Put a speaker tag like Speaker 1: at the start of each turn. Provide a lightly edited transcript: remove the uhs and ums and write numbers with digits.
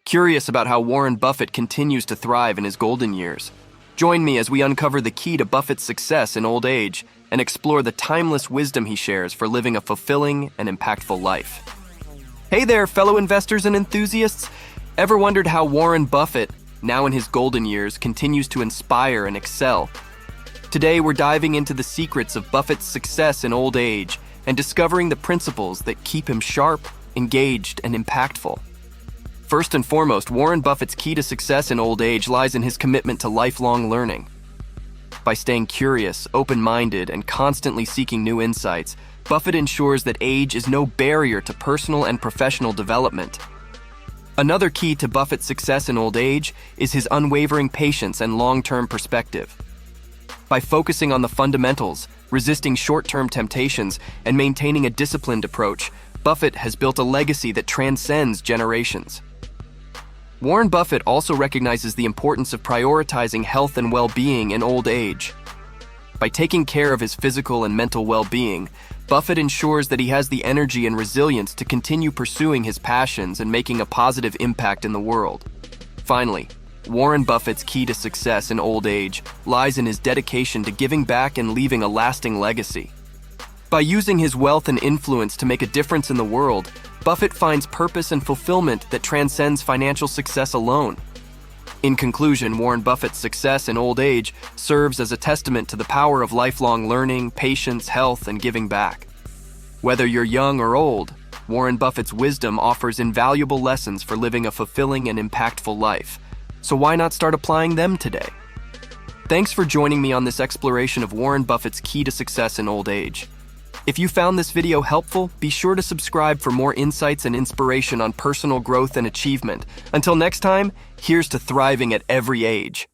Speaker 1: Curious about how Warren Buffett continues to thrive in his golden years? Join me as we uncover the key to Buffett's success in old age and explore the timeless wisdom he shares for living a fulfilling and impactful life. Hey there, fellow investors and enthusiasts! Ever wondered how Warren Buffett, now in his golden years, continues to inspire and excel? Today, we're diving into the secrets of Buffett's success in old age and discovering the principles that keep him sharp, engaged, and impactful. First and foremost, Warren Buffett's key to success in old age lies in his commitment to lifelong learning. By staying curious, open-minded, and constantly seeking new insights, Buffett ensures that age is no barrier to personal and professional development. Another key to Buffett's success in old age is his unwavering patience and long-term perspective. By focusing on the fundamentals, resisting short-term temptations, and maintaining a disciplined approach, Buffett has built a legacy that transcends generations. Warren Buffett also recognizes the importance of prioritizing health and well-being in old age. By taking care of his physical and mental well-being, Buffett ensures that he has the energy and resilience to continue pursuing his passions and making a positive impact in the world. Finally, Warren Buffett's key to success in old age lies in his dedication to giving back and leaving a lasting legacy. By using his wealth and influence to make a difference in the world, Buffett finds purpose and fulfillment that transcends financial success alone. In conclusion, Warren Buffett's success in old age serves as a testament to the power of lifelong learning, patience, health, and giving back. Whether you're young or old, Warren Buffett's wisdom offers invaluable lessons for living a fulfilling and impactful life. So why not start applying them today? Thanks for joining me on this exploration of Warren Buffett's key to success in old age. If you found this video helpful, be sure to subscribe for more insights and inspiration on personal growth and achievement. Until next time, here's to thriving at every age.